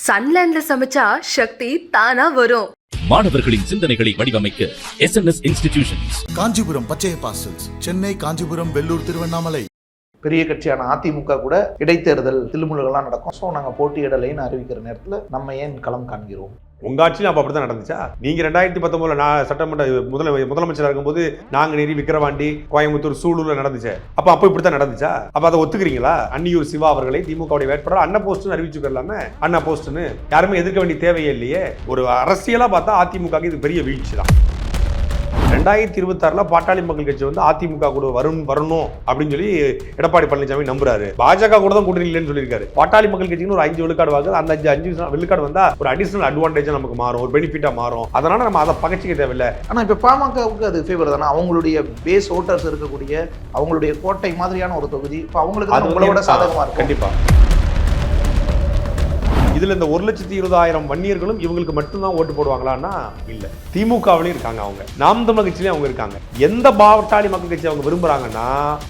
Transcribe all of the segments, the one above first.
சன்லேண்ட்ல சமைச்சா சக்தி தானா வரும். மாணவர்களின் சிந்தனைகளை வடிவமைக்க SNS இன்ஸ்டிடியூஷன்ஸ். காஞ்சிபுரம் பச்சைய பாசல்ஸ், சென்னை, காஞ்சிபுரம், வெள்ளூர், திருவண்ணாமலை. பெரிய கட்சியான அதிமுக கூட இடைத்தேர்தல் தில்லுமுல்லுகள்லாம் நடக்கும். ஸோ நாங்கள் போட்டியிடலைன்னு அறிவிக்கிற நேரத்தில் நம்ம ஏன் களம் காண்கிறோம்? உங்க ஆட்சியும் அப்போ அப்படிதான் நடந்துச்சா? நீங்க 2019 சட்டமன்ற முதலமைச்சராக இருக்கும்போது நாங்குநேரி, விக்கிரவாண்டி, கோயம்புத்தூர், சூலூர்ல நடந்துச்சு. அப்போ இப்படித்தான் நடந்துச்சா? அப்ப அதை ஒத்துக்கிறீங்களா? அன்னியூர் சிவா அவர்களை திமுகவுடைய வேட்பாளர் அண்ணா போஸ்ட்னு அறிவிச்சுக்கலாமே. அண்ணா போஸ்ட்னு யாருமே எதிர்க்க வேண்டிய தேவையே இல்லையே. ஒரு அரசியலா பார்த்தா அதிமுக இது பெரிய வீழ்ச்சி தான். 2026 பாட்டாளி மக்கள் கட்சி வந்து அதிமுக கூட வரணும் அப்படின்னு சொல்லி எடப்பாடி பழனிசாமி நம்புறாரு. பாஜக கூட தான் கூட்டணி இல்லைன்னு சொல்லியிருக்காரு. பாட்டாளி மக்கள் கட்சிக்கு ஒரு 5 விழுக்காடு வாங்குது. அந்த 5 விழுக்காடு வந்தா ஒரு அடிஷனல் அட்வான்டேஜ் நமக்கு மாறும், ஒரு பெனிஃபிட்டா மாறும். அதனால நம்ம அதை பகச்சிக்க தேவையில்லை. ஆனா இப்ப பாமகவுக்கு அது ஃபேவர் தானே. அவங்களுடைய பேஸ் ஓட்டர்ஸ் இருக்கக்கூடிய அவங்களுடைய கோட்டை மாதிரியான ஒரு தொகுதி. இப்போ அவங்களுக்கு அது உங்களோட சாதகமா இருக்கும். கண்டிப்பா. இதுல இந்த 1,20,000 வன்னியர்களும் இவங்களுக்கு மட்டும்தான் ஓட்டு போடுவாங்களான்னா இல்ல. திமுகவிலையும் இருக்காங்க, அவங்க நாம் தமிழர் கட்சியிலையும் அவங்க இருக்காங்க. எந்த பாட்டாளி மக்கள் கட்சி அவங்க விரும்புறாங்கன்னா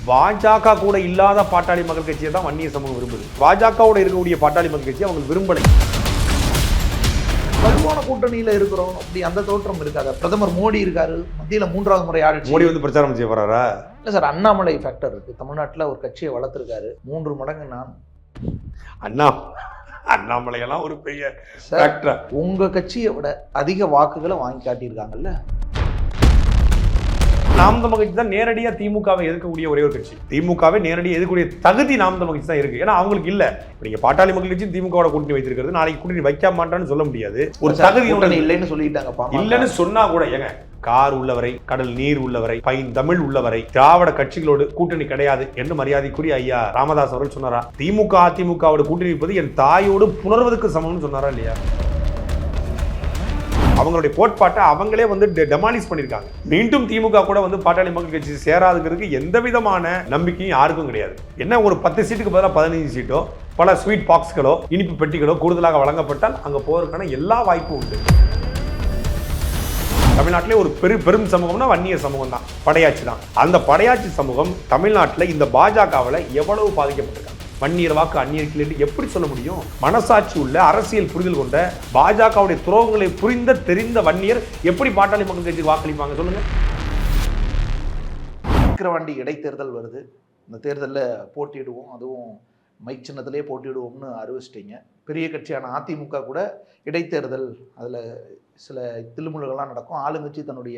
பாஜக கூட இல்லாத பாட்டாளி மக்கள் கட்சியை தான் வன்னியர் சமூகம் விரும்புது. பாஜகவோட இருக்கக்கூடிய பாட்டாளி மக்கள் கட்சி அவங்க விரும்பலை. வலுவான கூட்டணியில இருக்கிறோம் அப்படி அந்த தோற்றம் இருக்காது. பிரதமர் மோடி இருக்காரு, மத்தியில 3வது முறை ஆட்சி. மோடி வந்து பிரச்சாரம் செய்ய போறாரா? இல்ல சார், அண்ணாமலை ஃபேக்டர் இருக்கு. தமிழ்நாட்டுல ஒரு கட்சியை வளர்த்திருக்காரு 3 மடங்கு. அண்ணாமலையெல்லாம் ஒரு பெரிய ஃபேக்டர். உங்க கட்சியை விட அதிக வாக்குகளை வாங்கி காட்டியிருக்காங்கல்ல. நாம் தமிழர் கட்சி தான் நேரடியா திமுகவை எதிர்க்கக்கூடிய ஒரே ஒரு கட்சி. திமுகவை நேரடியாக எதிர்க்கக்கூடிய தகுதி நாம் தமிழர் கட்சி தான் இருக்கு. ஏன்னா அவங்களுக்கு இல்ல. நீங்க பாட்டாளி மக்கள் கட்சி திமுகவோட கூட்டணி வைத்திருக்கிறது, நாளைக்கு கூட்டணி வைக்க மாட்டான்னு சொல்ல முடியாது. ஒரு தகுதி இல்லைன்னு சொல்லிட்டாங்க. இல்லைன்னு சொன்னா கூட ஏங்க, கார் உள்ளவரை, கடல் நீர் உள்ளவரை, தமிழ் உள்ளவரை திராவிட கட்சிகளோடு கூட்டணி கிடையாது என்று மரியாதைக்குரிய ஐயா ராமதாஸ் அவர்கள் சொன்னாரா? திமுக அதிமுகவோட கூட்டணி வைப்பது என் தாயோடு புணர்வதற்கு சமம்னு சொன்னாரா இல்லையா? அவங்களுடைய கோட்பாட்டை அவங்களே வந்து டெமாலிஷ் பண்ணியிருக்காங்க. மீண்டும் திமுக கூட வந்து பாட்டாளி மக்கள் கட்சி சேராதுங்கிறதுக்கு எந்த விதமான நம்பிக்கையும் யாருக்கும் கிடையாது. என்ன, ஒரு 10 சீட்டுக்கு பதிலாக 15 சீட்டோ, பல ஸ்வீட் பாக்ஸ்களோ, இனிப்பு பெட்டிகளோ கூடுதலாக வழங்கப்பட்டால் அங்கே போவதற்கான எல்லா வாய்ப்பும் உண்டு. தமிழ்நாட்டிலே ஒரு பெரும் சமூகம்னா வன்னியர் சமூகம் தான், படையாட்சி தான். அந்த படையாட்சி சமூகம் தமிழ்நாட்டில் இந்த பாஜகவில் எவ்வளவு பாதிக்கப்பட்டிருக்காங்க. வன்னியர் வாக்கு அந்நியர்கள் என்று எப்படி சொல்ல முடியும்? மனசாட்சி உள்ள, அரசியல் புரிதல் கொண்ட, பாஜகவுடைய துரோகங்களை தெரிந்த வன்னியர் எப்படி பாட்டாளி மக்கள் கட்சிக்கு வாக்களிப்பாங்க சொல்லுங்க? விக்கிரவாண்டி இடைத்தேர்தல் வருது. இந்த தேர்தலில் போட்டியிடுவோம், அதுவும் மைக் சின்னத்திலே போட்டியிடுவோம்னு அறிவிச்சிட்டிங்க. பெரிய கட்சியான அதிமுக கூட இடைத்தேர்தல், அதில் சில தில்லுமுல்லுகள்லாம் நடக்கும். ஆளுங்கட்சி தன்னுடைய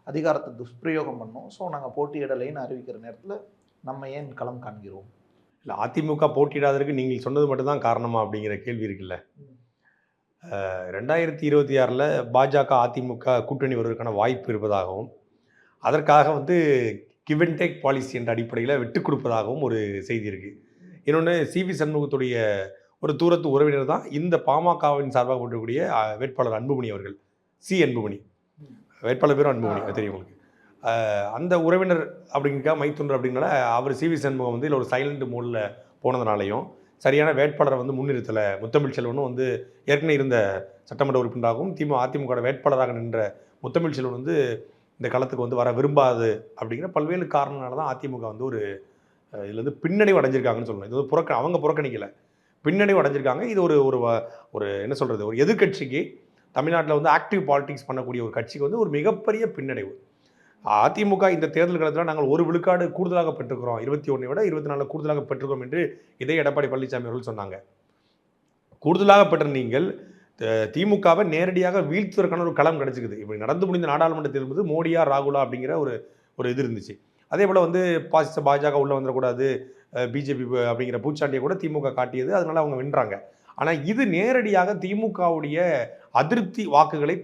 அதிகாரத்தை துஷ்பிரயோகம் பண்ணும். ஸோ நாங்கள் போட்டியிடலைன்னு அறிவிக்கிற நேரத்தில் நம்ம ஏன் களம் காண்கிறோம்? இல்லை, அதிமுக போட்டியிடாததுக்கு நீங்கள் சொன்னது மட்டும்தான் காரணமா அப்படிங்கிற கேள்வி இருக்குல்ல. 2026 பாஜக அதிமுக கூட்டணி வருவதற்கான வாய்ப்பு இருப்பதாகவும், அதற்காக வந்து கிவ் அண்ட் டேக் பாலிசி என்ற அடிப்படையில் விட்டு கொடுப்பதாகவும் ஒரு செய்தி இருக்குது. இன்னொன்று, சிவி சண்முகத்துடைய ஒரு தூரத்து உறவினர் தான் இந்த பாமகவின் சார்பாக போட்டக்கூடிய வேட்பாளர் அன்புமணி அவர்கள். அன்புமணி வேட்பாளர் பேரும் அன்புமணி, தெரியும் உங்களுக்கு. அந்த உறவினர் அப்படிங்கிறக்கா மைத்துண்டர் அப்படின்னால அவர் சிவி சண்முகம் வந்து இல்லை ஒரு சைலண்ட் மோடில் போனதுனாலையும், சரியான வேட்பாளரை வந்து முன்னிறுத்தலை. முத்தமிழ் செல்வனும் வந்து ஏற்கனவே இருந்த சட்டமன்ற உறுப்பினராகவும் அதிமுக வேட்பாளராக நின்ற முத்தமிழ் செல்வன் வந்து இந்த களத்துக்கு வந்து வர விரும்பாது அப்படிங்கிற பல்வேறு காரணங்களால தான் அதிமுக வந்து ஒரு இதில் வந்து பின்னடைவு அடைஞ்சிருக்காங்கன்னு சொல்லணும். இது வந்து அவங்க புறக்கணிக்கலை, பின்னடைவு அடைஞ்சிருக்காங்க. இது ஒரு ஒரு என்ன சொல்கிறது, ஒரு எதிர்கட்சிக்கு, தமிழ்நாட்டில் வந்து ஆக்டிவ் பாலிடிக்ஸ் பண்ணக்கூடிய ஒரு கட்சிக்கு வந்து ஒரு மிகப்பெரிய பின்னடைவு. அதிமுக இந்த தேர்தல் காலத்தில் நாங்கள் 1 விழுக்காடு கூடுதலாக பெற்றுக்கிறோம், 21 விட 24 கூடுதலாக பெற்றுக்கிறோம் என்று இதே எடப்பாடி பழனிசாமி அவர்கள் சொன்னாங்க. கூடுதலாக பெற்ற நீங்கள் திமுகவை நேரடியாக வீழ்த்துவதற்கான ஒரு களம் கிடைச்சிக்குது. இப்படி நடந்து முடிந்த நாடாளுமன்ற தேர்தல் வந்து மோடியா ராகுலா அப்படிங்கிற ஒரு இது இருந்துச்சு. அதே போல் வந்து பாஜக உள்ளே வந்துடக்கூடாது, பிஜேபி அப்படிங்கிற பூச்சாண்டியை கூட திமுக காட்டியது, அதனால அவங்க வென்றாங்க. ஆனால் இது நேரடியாக திமுகவுடைய அதிருப்தி வாக்குகளை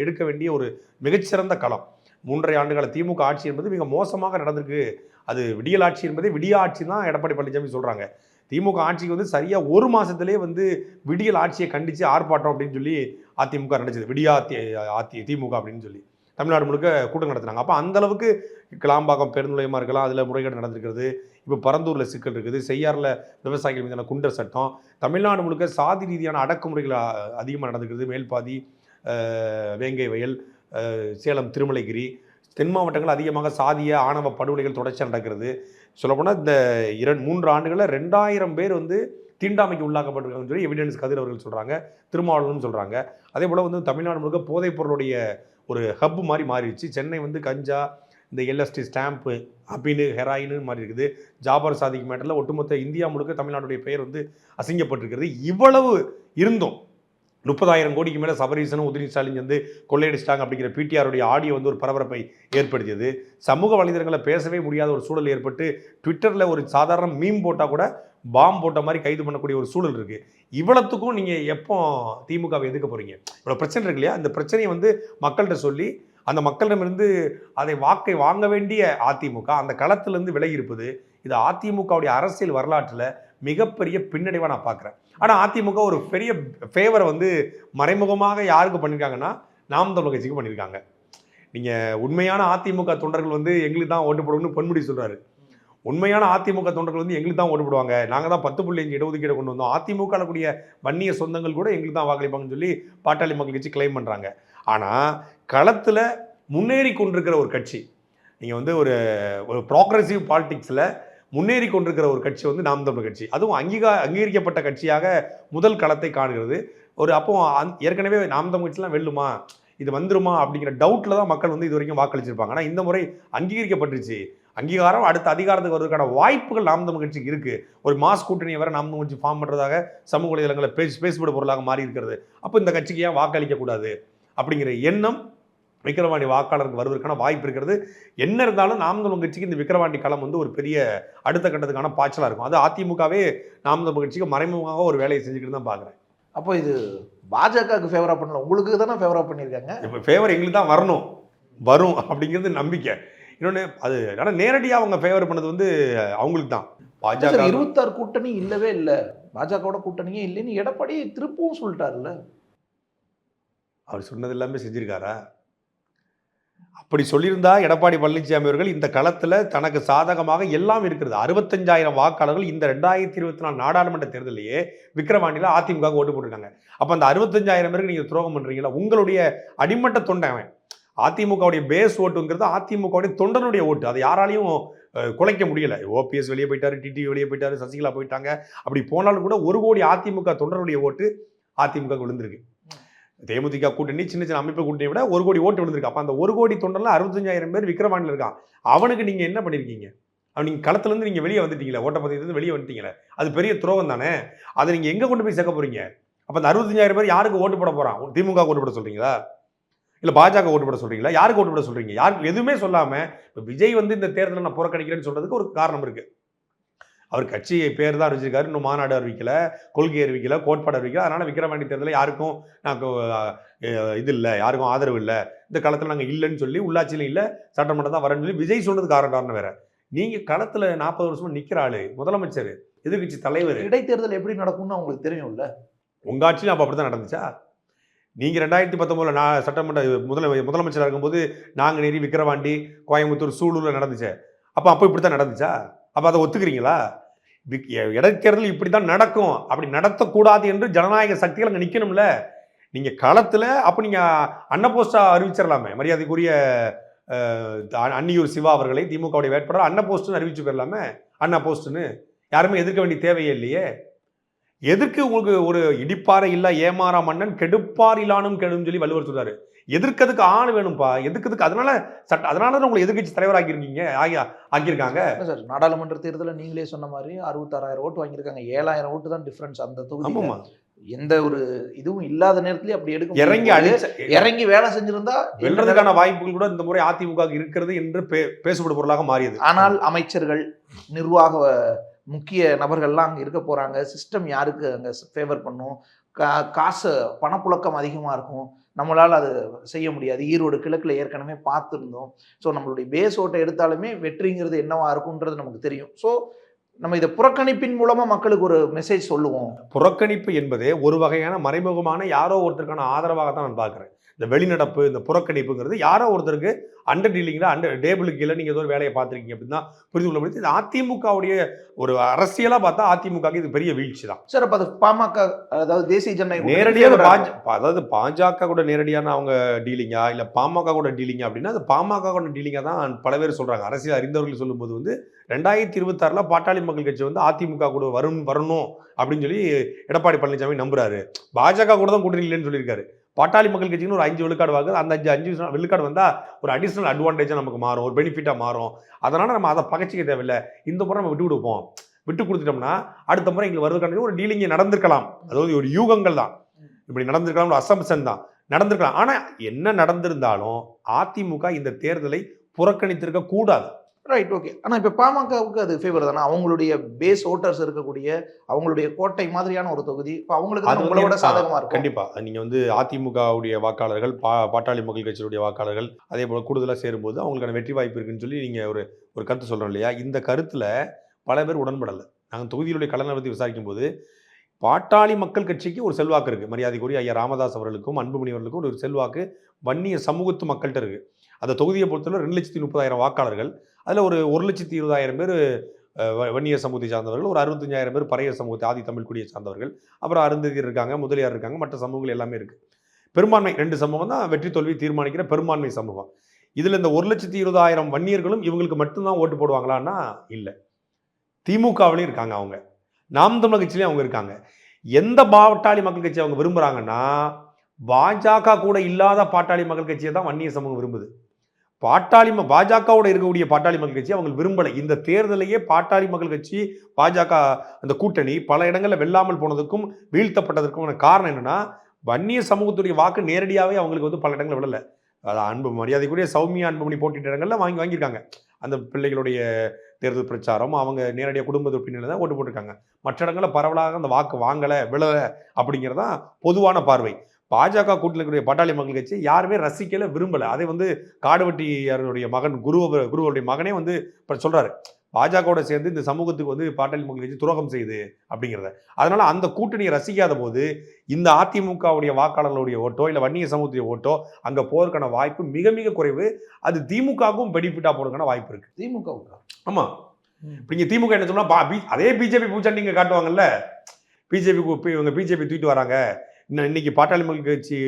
எடுக்க வேண்டிய ஒரு மிகச்சிறந்த களம். 3.5 ஆண்டுகால திமுக ஆட்சி என்பது மிக மோசமாக நடந்திருக்கு. அது விடியல் ஆட்சி என்பதே விடிய ஆட்சி தான் எடப்பாடி பழனிசாமி சொல்கிறாங்க. திமுக ஆட்சிக்கு வந்து சரியாக 1 மாதத்துலேயே வந்து விடியல் ஆட்சியை கண்டித்து ஆர்ப்பாட்டம் அப்படின்னு சொல்லி அதிமுக நடந்தது. திமுக அப்படின்னு சொல்லி தமிழ்நாடு முழுக்க கூட்டம் நடத்துனாங்க. அப்போ அந்தளவுக்கு கிளாம்பாக்கம் பேருந்து நிலையமாக இருக்கலாம், அதில் முறைகேடு நடந்திருக்கிறது. இப்போ பரந்தூரில் சிக்கல் இருக்குது, செய்யாறில் விவசாயிகள் மீதான குண்டர் சட்டம், தமிழ்நாடு முழுக்க சாதி ரீதியான அடக்குமுறைகள் அதிகமாக நடந்துக்கிறது. மேல்பாதி, வேங்கை வயல், சேலம் திருமலைகிரி, தென் மாவட்டங்கள் அதிகமாக சாதிய ஆணவ படுகொலைகள் தொடர்ச்சியாக நடக்கிறது. சொல்லப்போனால் இந்த 3 ஆண்டுகளில் 2000 பேர் வந்து தீண்டாமைக்கு உள்ளாக்கப்பட்டிருக்காங்கன்னு சொல்லி எவிடன்ஸ் கதிர் அவர்கள் சொல்கிறாங்க, திருமாவளவன் சொல்கிறாங்க. அதே போல் வந்து தமிழ்நாடு முழுக்க போதைப் பொருளுடைய ஒரு ஹப் மாதிரி மாறிடுச்சு. சென்னை வந்து கஞ்சா, இந்த எல்எஸ்டி ஸ்டாம்ப்பு, அபினு, ஹெராயின்னு மாதிரி இருக்குது. ஜாபர் சாதிக் மேட்டரில் ஒட்டுமொத்த இந்தியா முழுக்க தமிழ்நாடுடைய பெயர் வந்து அசிங்கப்பட்டிருக்கிறது. இவ்வளவு இருந்தும் 30,000 கோடிக்கு மேலே சபரீசனும் உதயநிதி ஸ்டாலின் வந்து கொள்ளையடிச்சிட்டாங்க அப்படிங்கிற பிடிஆருடைய ஆடியோ வந்து ஒரு பரபரப்பை ஏற்படுத்தியது. சமூக வலைதளங்களை பேசவே முடியாத ஒரு சூழல் ஏற்பட்டு ட்விட்டரில் ஒரு சாதாரண மீம் போட்டால் கூட பாம் போட்ட மாதிரி கைது பண்ணக்கூடிய ஒரு சூழல் இருக்குது. இவ்வளத்துக்கும் நீங்கள் எப்போ திமுகவை எதுக்க போகிறீங்க? இவ்வளோ பிரச்சனை இருக்கு இல்லையா? இந்த பிரச்சனையை வந்து மக்கள்கிட்ட சொல்லி அந்த மக்களிடமிருந்து அதை வாக்கை வாங்க வேண்டிய அதிமுக அந்த களத்திலிருந்து விலகி இருப்பது, இது அதிமுகவுடைய அரசியல் வரலாற்றில் மிகப்பெரிய பின்னடைவாக நான் பார்க்குறேன். ஆனால் அதிமுக ஒரு பெரிய ஃபேவரை வந்து மறைமுகமாக யாருக்கு பண்ணியிருக்காங்கன்னா நாம் தமிழர் கட்சிக்கு பண்ணியிருக்காங்க. நீங்கள் உண்மையான அதிமுக தொண்டர்கள் வந்து எங்களுக்கு தான் ஓட்டு போடணும்னு பொன்முடி சொல்கிறாரு. உண்மையான அதிமுக தொண்டர்கள் வந்து எங்களுக்கு தான் ஓட்டு போடுவாங்க, நாங்கள் தான் 10.5 இடஒதுக்கீடு கொண்டு வந்தோம், அதிமுக கூடிய வன்னிய சொந்தங்கள் கூட எங்களுக்கு தான் வாக்களிப்பாங்கன்னு சொல்லி பாட்டாளி மக்கள் கட்சி கிளைம் பண்ணுறாங்க. ஆனால் களத்தில் முன்னேறி கொண்டிருக்கிற ஒரு கட்சி, நீங்கள் வந்து ஒரு ப்ராக்ரெசிவ் பாலிடிக்ஸில் முன்னேறி கொண்டிருக்கிற ஒரு கட்சி வந்து நாம் தமிழர் கட்சி. அதுவும் அங்கீகரிக்கப்பட்ட கட்சியாக முதல் களத்தை காணுகிறது. ஒரு அப்போ ஏற்கனவே நாம் தமிழர் கட்சிலாம் வெல்லுமா, இது வந்துருமா அப்படிங்கிற டவுட்டில் தான் மக்கள் வந்து இது வரைக்கும் வாக்களிச்சிருப்பாங்க. ஆனால் இந்த முறை அங்கீகரிக்கப்பட்டுருச்சு. அங்கீகாரம் அடுத்த அதிகாரத்துக்கு வருவதற்கான வாய்ப்புகள் நாம் தமிழர் கட்சிக்கு இருக்குது. ஒரு மாஸ் கூட்டணியை வர நாம் தமிழர் கட்சி ஃபார்ம் பண்ணுறதாக சமூக வலைதளங்களை பேசுபட பொருளாக மாறி இருக்கிறது. அப்போ இந்த கட்சிக்கு ஏன் வாக்களிக்கக்கூடாது அப்படிங்கிற எண்ணம் விக்கிரவாண்டி வாக்காளருக்கு வருவதற்கான வாய்ப்பு இருக்கிறது. என்ன இருந்தாலும் நாம் தமிழர் கட்சிக்கு இந்த விக்கிரவாண்டி களம் வந்து ஒரு பெரிய அடுத்த கட்டத்துக்கான பாய்ச்சலாக இருக்கும். அது அதிமுகவே நாம் தமிழர் கட்சிக்கு மறைமுகமாக ஒரு வேலையை செஞ்சுக்கிட்டு தான் பார்க்குறேன். அப்போ இது பாஜகவுக்கு ஃபேவரா பண்ணல, உங்களுக்கு தானே ஃபேவரா பண்ணியிருக்காங்க. இப்போ ஃபேவர் எங்களுக்கு தான் வரும் அப்படிங்கிறது நம்பிக்கை. இன்னொன்று அது ஆனால் நேரடியாக அவங்க ஃபேவர் பண்ணது வந்து அவங்களுக்கு தான். பாஜக 26 கூட்டணி இல்லவே இல்லை, பாஜகவோட கூட்டணியே இல்லைன்னு எடப்பாடி திருப்பவும் சொல்லிட்டாருல்ல. அவர் சொன்னது எல்லாமே செஞ்சிருக்காரா? அப்படி சொல்லியிருந்தா எடப்பாடி பழனிசாமி அவர்கள் இந்த களத்தில் தனக்கு சாதகமாக எல்லாம் இருக்கிறது. 65,000 வாக்காளர்கள் இந்த 2024 நாடாளுமன்ற தேர்தலையே விக்கிரவாண்டியில் அதிமுக ஓட்டு போட்டிருக்காங்க. அப்போ அந்த 65,000 பேருக்கு நீங்கள் துரோகம் பண்ணுறீங்களா? உங்களுடைய அடிமட்ட தொண்டை அவன். அதிமுகவுடைய பேஸ் ஓட்டுங்கிறது அதிமுகவுடைய தொண்டனுடைய ஓட்டு. அதை யாராலையும் குலைக்க முடியல. ஓபிஎஸ் வெளியே போயிட்டாரு, டிடி வெளியே போயிட்டாரு, சசிகலா போயிட்டாங்க. அப்படி போனாலும் கூட 1 கோடி அதிமுக தொண்டனுடைய ஓட்டு அதிமுக விழுந்திருக்கு. தேமுதிக கூட்டணி சின்ன சின்ன அமைப்பு கூட்டணியை விட 1 கோடி ஓட்டு விழுந்திருக்கு. அப்போ அந்த 1 கோடி தொண்டர்ல 65,000 பேர் விக்கிரவாண்டியில் இருக்கான். அவனுக்கு நீங்கள் என்ன பண்ணியிருக்கீங்க? நீங்கள் களத்துலேருந்து நீங்கள் வெளியே வந்துட்டீங்களே, ஓட்டப்பந்தயத்துலேருந்து வெளியே வந்துட்டீங்களே, அது பெரிய துரோகம் தானே. அதை நீங்கள் எங்கே கொண்டு போய் சேர்க்க போகிறீங்க? அப்போ அந்த 65,000 பேர் யாருக்கு ஓட்டு போட போகிறான்? திமுக ஓட்டு போட சொல்கிறீங்களா, இல்லை பாஜக ஓட்டு போட சொல்கிறீங்களா, யாருக்கு ஓட்டு போட சொல்கிறீங்க? யாருக்கு எதுவுமே சொல்லாமல் இப்போ விஜய் வந்து இந்த தேர்தலை நான் புறக்கணிக்கிறேன்னு சொல்கிறதுக்கு ஒரு காரணம் இருக்குது. அவர் கட்சி பேர் தான் அறிவிச்சிருக்காரு, இன்னும் மாநாடு அறிவிக்கல, கொள்கை அறிவிக்கல, கோட்பாடு அறிவிக்கல. அதனால் விக்கிரவாண்டி தேர்தலில் யாருக்கும் இது இல்லை, யாருக்கும் ஆதரவு இல்லை, இந்த களத்தில் நாங்கள் இல்லைன்னு சொல்லி உள்ளாட்சியிலும் இல்லை, சட்டமன்றம் தான் வரேன்னு சொல்லி விஜய் சொன்னது காரணம் வேற. நீங்கள் களத்தில் 40 வருஷமா நிற்கிற ஆளு, முதலமைச்சர், எதிர்கட்சி தலைவர். இடைத்தேர்தல் எப்படி நடக்கும்னு அவங்களுக்கு தெரியும்ல. உங்கள் ஆட்சியும் அப்போ அப்படி தான் நடந்துச்சா? நீங்கள் 2019 சட்டமன்ற முதலமைச்சராக இருக்கும்போது நாங்கள் நேரி விக்கிரவாண்டி, கோயம்புத்தூர், சூலூரில் நடந்துச்சு. அப்போ இப்படி தான் நடந்துச்சா? அப்போ அதை ஒத்துக்கிறீங்களா? இடைத்தேர்தல் இப்படி தான் நடக்கும், அப்படி நடத்தக்கூடாது என்று ஜனநாயக சக்திகள் அங்கே நிற்கணும்ல. நீங்கள் களத்தில் அப்போ நீங்கள் அன்ன போஸ்டா அறிவிச்சிடலாமே. மரியாதைக்குரிய அன்னியூர் சிவா அவர்களை திமுகவுடைய வேட்பாளர் அன்ன போஸ்ட்னு அறிவிச்சு போயிடலாமே. அண்ணா போஸ்ட்னு யாருமே எதிர்க்க வேண்டிய தேவையே இல்லையே. எதற்கு உங்களுக்கு ஒரு இடிப்பாறை இல்ல ஏமாறா மன்னன் கெடுப்பார் இல்லானும் கெடும் சொல்லி வள்ளுவர் சொல்றாரு. எதிர்க்கிறதுக்கு ஆள் வேணும்பா, எதுக்குதுக்கு. அதனால தான் உங்களை எதிர்கட்சி தலைவர் ஆக்கியிருக்காங்க சார். நாடாளுமன்ற தேர்தலில் நீங்களே சொன்ன மாதிரி 66,000 ஓட்டு வாங்கியிருக்காங்க. 7,000 ஓட்டு தான் டிஃபரன்ஸ் அந்த தொகுதி. எந்த ஒரு இதுவும் இல்லாத நேரத்திலேயே அப்படி இறங்கி வேலை செஞ்சிருந்தா வெல்றதுக்கான வாய்ப்புகள் கூட இந்த முறை அதிமுக இருக்கிறது என்று பேசப்படும் பொருளாக மாறியது. ஆனால் அமைச்சர்கள், நிர்வாக முக்கிய நபர்கள்லாம் அங்கே இருக்க போகிறாங்க. சிஸ்டம் யாருக்கு அங்கே ஃபேவர் பண்ணும், காசு பணப்புழக்கம் அதிகமாக இருக்கும், நம்மளால் அது செய்ய முடியாது. ஈரோடு கிழக்கில் ஏற்கனவே பார்த்துருந்தோம். ஸோ நம்மளுடைய பேஸ் ஓட்டை எடுத்தாலுமே வெற்றிங்கிறது என்னவா இருக்குன்றது நமக்கு தெரியும். ஸோ நம்ம இதை புறக்கணிப்பின் மூலமாக மக்களுக்கு ஒரு மெசேஜ் சொல்லுவோம். புறக்கணிப்பு என்பதே ஒரு வகையான மறைமுகமான யாரோ ஒருத்தருக்கான ஆதரவாக தான் நான் பார்க்குறேன். இந்த வெளிநடப்பு, இந்த புறக்கணிப்புங்கிறது யாரோ ஒருத்தருக்கு அண்டர் டீலிங்கில் டேபிளுக்கு கீழே நீங்கள் ஏதோ ஒரு வேலையை பார்த்துருக்கீங்க அப்படின்னு தான் புரிந்து கொள்ள முடியுது. இது அதிமுகவுடைய ஒரு அரசியலாக பார்த்தா அதிமுகவுக்கு இது பெரிய வீழ்ச்சி தான் சார். அப்ப அது பாமக, அதாவது தேசிய ஜனநாயக நேரடியாக அதாவது பாஜக கூட நேரடியான அவங்க டீலிங்கா இல்லை பாமக கூட டீலிங்கா அப்படின்னா அது பாமக கூட டீலிங்கா தான் பல பேர் சொல்றாங்க. அரசியல் அறிந்தவர்கள் சொல்லும்போது வந்து 2026 பாட்டாளி மக்கள் கட்சி வந்து அதிமுக கூட வரணும் அப்படின்னு சொல்லி எடப்பாடி பழனிசாமி நம்புறாரு. பாஜக கூட தான் கூட்டணி இல்லைன்னு சொல்லியிருக்காரு. பாட்டாளி மக்கள் கட்சிக்கு ஒரு 5 விழுக்காடு வாங்குது. அந்த 5 விழுக்காடு வந்தால் ஒரு அடிஷனல் அட்வான்டேஜாக நமக்கு மாறும், ஒரு பெனிஃபிட்டாக மாறும். அதனால் நம்ம அதை பகச்சிக்க தேவையில்லை. இந்த முறை நம்ம விட்டு கொடுப்போம். விட்டு கொடுத்துட்டோம்னா அடுத்த முறை எங்களுக்கு வருவதற்கான ஒரு டீலிங்கே நடந்திருக்கலாம். அதாவது ஒரு யூகங்கள் தான், இப்படி நடந்திருக்கலாம், ஒரு அசம்ப்ஷன் தான் நடந்திருக்கலாம். ஆனால் என்ன நடந்திருந்தாலும் அதிமுக இந்த தேர்தலை புறக்கணித்திருக்க கூடாது. Right, okay. ஆனால் இப்போ பாமகவுக்கு அது ஃபேவர் தானே. அவங்களுடைய பேஸ் ஓட்டர்ஸ் இருக்கக்கூடிய அவங்களுடைய கோட்டை மாதிரியான ஒரு தொகுதி. இப்போ அவங்களுக்கு அது உங்களோட சாதகமாக இருக்கும். கண்டிப்பாக நீங்கள் வந்து அதிமுகவுடைய வாக்காளர்கள், பாட்டாளி மக்கள் கட்சியுடைய வாக்காளர்கள் அதே போல் கூடுதலாக சேரும்போது அவங்களுக்கான வெற்றி வாய்ப்பு இருக்குன்னு சொல்லி நீங்கள் ஒரு கருத்து சொல்கிறோம் இல்லையா? இந்த கருத்தில் பல பேர் உடன்படலை. நாங்கள் தொகுதியிலுடைய கலனை பற்றி விசாரிக்கும் போது பாட்டாளி மக்கள் கட்சிக்கு ஒரு செல்வாக்கு இருக்குது. மரியாதைக்குரிய ஐயா ராமதாஸ் அவர்களுக்கும் அன்புமணி அவர்களுக்கும் ஒரு செல்வாக்கு வன்னிய சமூகத்து மக்கள்கிட்ட இருக்குது. அந்த தொகுதியை பொறுத்தவரை 2,30,000 வாக்காளர்கள். அதில் ஒரு 1,20,000 பேர் வன்னிய சமூகத்தை சார்ந்தவர்கள், ஒரு 65,000 பேர் பறைய சமூகத்தை ஆதி தமிழ் குடியை சார்ந்தவர்கள், அப்புறம் அருந்ததியர் இருக்காங்க, முதலியார் இருக்காங்க, மற்ற சமூகங்கள் எல்லாமே இருக்குது. பெரும்பான்மை 2 சமூகம் தான் வெற்றி தோல்வி தீர்மானிக்கிற பெரும்பான்மை சமூகம். இதில் இந்த 1,20,000 வன்னியர்களும் இவங்களுக்கு மட்டும்தான் ஓட்டு போடுவாங்களான்னா இல்லை. திமுகவிலையும் இருக்காங்க, அவங்க நாம் தமிழர் கட்சியிலையும் அவங்க இருக்காங்க. எந்த பாட்டாளி மக்கள் கட்சி அவங்க விரும்புகிறாங்கன்னா பாஜக கூட இல்லாத பாட்டாளி மக்கள் கட்சியை தான் வன்னிய சமூகம் விரும்புது. பாஜகவோட இருக்கக்கூடிய பாட்டாளி மக்கள் கட்சி அவங்க விரும்பலை. இந்த தேர்தலையே பாட்டாளி மக்கள் கட்சி பாஜக அந்த கூட்டணி பல இடங்களில் வெல்லாமல் போனதுக்கும் வீழ்த்தப்பட்டதற்கும் காரணம் என்னன்னா வன்னிய சமூகத்துடைய வாக்கு நேரடியாகவே அவங்களுக்கு வந்து பல இடங்களில் விடலை. அன்பு மரியாதைக்குரிய சௌமியா அன்புமணி போட்டிட்ட இடங்கள்ல வாங்கியிருக்காங்க. அந்த பிள்ளைகளுடைய தேர்தல் பிரச்சாரம் அவங்க நேரடியாக குடும்ப உறுப்பினர்கள் தான் ஓட்டு போட்டிருக்காங்க. மற்ற இடங்களில் பரவலாக அந்த வாக்கு வாங்கலை விழலை அப்படிங்கிறதான் பொதுவான பார்வை. பாஜக கூட்டணிக்குரிய பாட்டாளி மக்கள் கட்சி யாருமே ரசிக்கல, விரும்பலை. அதை வந்து காடுவெட்டியாருடைய மகன் குருவுடைய மகனே வந்து இப்போ சொல்கிறாரு, பாஜகவோட சேர்ந்து இந்த சமூகத்துக்கு வந்து பாட்டாளி மக்கள் கட்சி துரோகம் செய்யுது அப்படிங்கிறத. அதனால அந்த கூட்டணியை ரசிக்காத போது இந்த அதிமுகவுடைய வாக்காளர்களுடைய ஓட்டோ இல்லை வன்னிய சமூகத்துடைய ஓட்டோ அங்கே போவதற்கான வாய்ப்பு மிக மிக குறைவு. அது திமுகவுக்கும் பெனிஃபிட்டாக போறதுக்கான வாய்ப்பு இருக்கு. திமுகவுக்கு ஆமாம். இப்போ இங்கே திமுக என்ன சொன்னா அதே பிஜேபி பூச்சாண்டி இங்கே காட்டுவாங்கல்ல, இவங்க பிஜேபி தூக்கிட்டு வராங்க. இன்னைக்கு பாட்டாளி மக்கள் கட்சி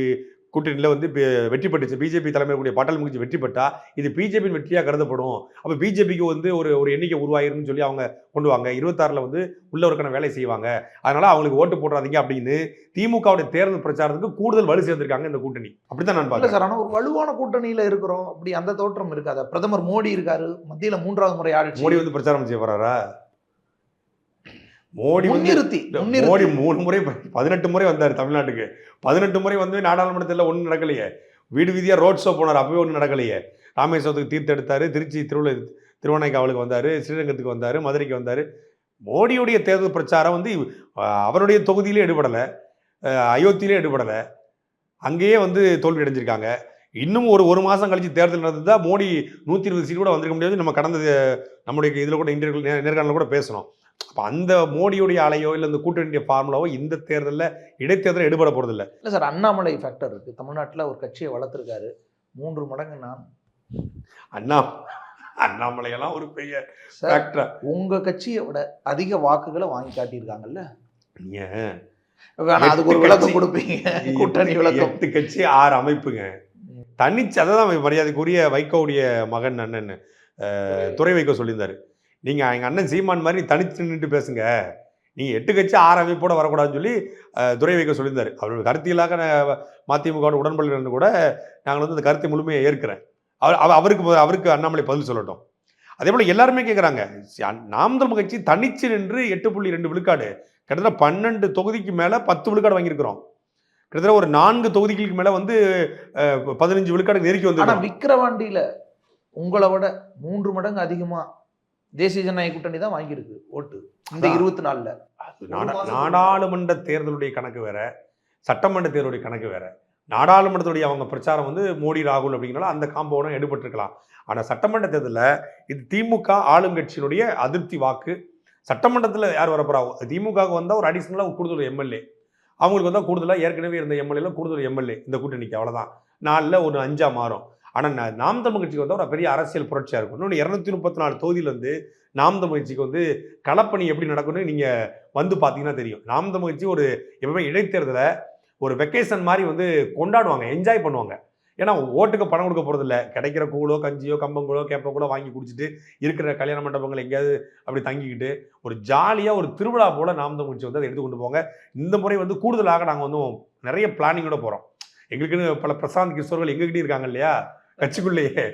கூட்டணியில் வந்து வெற்றி பெற்றுச்சு, பிஜேபி தலைமையிலுடைய பாட்டாளி மக்கள் கட்சி வெற்றி பெற்றா இது பிஜேபியின் வெற்றியாக கருதப்படும். அப்போ பிஜேபிக்கு வந்து ஒரு எண்ணிக்கை உருவாயிருன்னு சொல்லி அவங்க கொண்டு வாங்க, 26 வந்து உள்ளவருக்கான வேலை செய்வாங்க, அதனால அவங்களுக்கு ஓட்டு போடுறாதீங்க அப்படின்னு திமுகவுடைய தேர்தல் பிரச்சாரத்துக்கு கூடுதல் வலு சேர்ந்திருக்காங்க இந்த கூட்டணி. அப்படித்தான் நான் பார்க்கிறேன் சார். ஆனால் ஒரு வலுவான கூட்டணியில் இருக்கிறோம், அப்படி அந்த தோற்றம் இருக்காது. பிரதமர் மோடி இருக்காரு, மத்தியில் 3வது முறை ஆட்சி. மோடி வந்து பிரச்சாரம் செய்ய போறாரா? மோடி 3 முறை 18 முறை வந்தார் தமிழ்நாட்டுக்கு. 18 முறை வந்து நாடாளுமன்றத்தில் ஒன்றும் நடக்கலையே. வீடு வீதியாக ரோட் ஷோ போனார், அப்பவே ஒன்றும் நடக்கலையே. ராமேஸ்வரத்துக்கு தீர்த்து எடுத்தார், திருச்சி திருவண்ணாமலைக்கு வந்தார், ஸ்ரீரங்கத்துக்கு வந்தார், மதுரைக்கு வந்தார். மோடியுடைய தேர்தல் பிரச்சாரம் வந்து அவருடைய தொகுதியிலே எடுபடலை, அயோத்தியிலே எடுபடலை, அங்கேயே வந்து தோல்வி அடைஞ்சிருக்காங்க. இன்னும் ஒரு மாதம் கழிச்சு தேர்தல் நடந்ததா மோடி 120 சீட் கூட வந்திருக்க முடியாது. நம்ம கடந்த நம்முடைய இதில் கூட நேர்காணல கூட பேசணும். அப்போ அந்த மோடியுடைய அலையோ இல்லை இந்த கூட்டணியுடைய ஃபார்முலாவோ இந்த தேர்தலில் இடைத்தேர்தலில் எடுபட போகிறது இல்லை. இல்லை சார், அண்ணாமலை ஃபேக்டர் இருக்குது. தமிழ்நாட்டில் ஒரு கட்சியை வளர்த்துருக்காரு 3 மடங்கு. அண்ணாமலையெல்லாம் ஒரு பெரிய ஃபேக்டர். உங்கள் கட்சியை விட அதிக வாக்குகளை வாங்கி காட்டியிருக்காங்கல்ல. நீங்கள் அதுக்கு ஒரு விளக்கம் கொடுப்பீங்க, கூட்டணி விளக்கம். 8 கட்சி 6 அமைப்புங்க தனிச்சு. அதான் மரியாதைக்குரிய வைகோவுடைய மகன் அண்ணன் துரை வைகோ சொல்லியிருந்தாரு, நீங்கள் எங்கள் அண்ணன் சீமான் மாதிரி தனித்து நின்றுட்டு பேசுங்க, நீங்கள் 8 கட்சி 6 அமைப்போட வரக்கூடாதுன்னு சொல்லி துரை வைக்க சொல்லியிருந்தார். அவரோட கருத்தியலாக மதிமுக உடன்படலன்னு கூட நாங்கள் வந்து அந்த கருத்தை முழுமையாக ஏற்கிறேன். அவருக்கு அண்ணாமலை பதில் சொல்லட்டும். அதே போல் எல்லாருமே கேட்குறாங்க, நாம் தமிழர் கட்சி தனிச்சு நின்று 8.2 விழுக்காடு, கிட்டத்தட்ட 12 தொகுதிக்கு மேலே 10 விழுக்காடு வாங்கியிருக்கிறோம். கிட்டத்தட்ட ஒரு 4 தொகுதிகளுக்கு மேலே வந்து 15 விழுக்காடு நெருக்கி வந்து. ஆனால் விக்கிரவாண்டியில் உங்களை விட 3 மடங்கு அதிகமாக தேசிய ஜனநாயக கூட்டணி தான் வாங்கியிருக்கு ஓட்டு இந்த 24. நாடாளுமன்ற தேர்தலுடைய கணக்கு வேற, சட்டமன்ற தேர்தலுடைய கணக்கு வேற. நாடாளுமன்றத்துடைய அவங்க பிரச்சாரம் வந்து மோடி ராகுல் அப்படிங்கிறனால அந்த காம்போவும் எடுபட்டிருக்கலாம். ஆனால் சட்டமன்ற தேர்தலில் இது திமுக ஆளுங்கட்சியினுடைய அதிருப்தி வாக்கு. சட்டமன்றத்தில் யார் வரப்போறா? திமுகவுக்கு வந்தால் ஒரு அடிஷனலாக கூடுதல் எம்எல்ஏ, அவங்களுக்கு வந்தால் கூடுதலாக ஏற்கனவே இருந்த எம்எல்ஏல கூடுதல் எம்எல்ஏ இந்த கூட்டணிக்கு. அவ்வளோதான், 4ல் ஒரு 5 மாறும். ஆனால் நாம் தமிழ் கட்சிக்கு வந்து ஒரு பெரிய அரசியல் புரட்சியாக இருக்கும். இன்னொன்று 234 தொகுதியில் வந்து நாம் தமிழ் கட்சிக்கு வந்து களப்பணி எப்படி நடக்கும்னு நீங்கள் வந்து பார்த்தீங்கன்னா தெரியும். நாம் தமிழ் கட்சி ஒரு எப்பவுமே இடைத்தேர்தலை ஒரு வெக்கேஷன் மாதிரி வந்து கொண்டாடுவாங்க, என்ஜாய் பண்ணுவாங்க. ஏன்னா ஓட்டுக்கு பணம் கொடுக்க போகிறது இல்லை. கிடைக்கிற கூழோ கஞ்சியோ கம்பங்கூழோ கேப்பக்கூழோ வாங்கி குடிச்சிட்டு இருக்கிற கல்யாண மண்டபங்கள் எங்கேயாவது அப்படி தங்கிக்கிட்டு ஒரு ஜாலியாக ஒரு திருவிழா போல் நாம் தமிழ் கட்சி வந்து அதை எடுத்துக்கொண்டு போங்க. இந்த முறை வந்து கூடுதலாக நாங்கள் வந்து நிறைய பிளானிங்கோட போகிறோம். எங்களுக்குன்னு பல பிரசாந்த் கிஷோர்கள் எங்ககிட்டே இருக்காங்க இல்லையா கட்சிக்குள்ளேயே.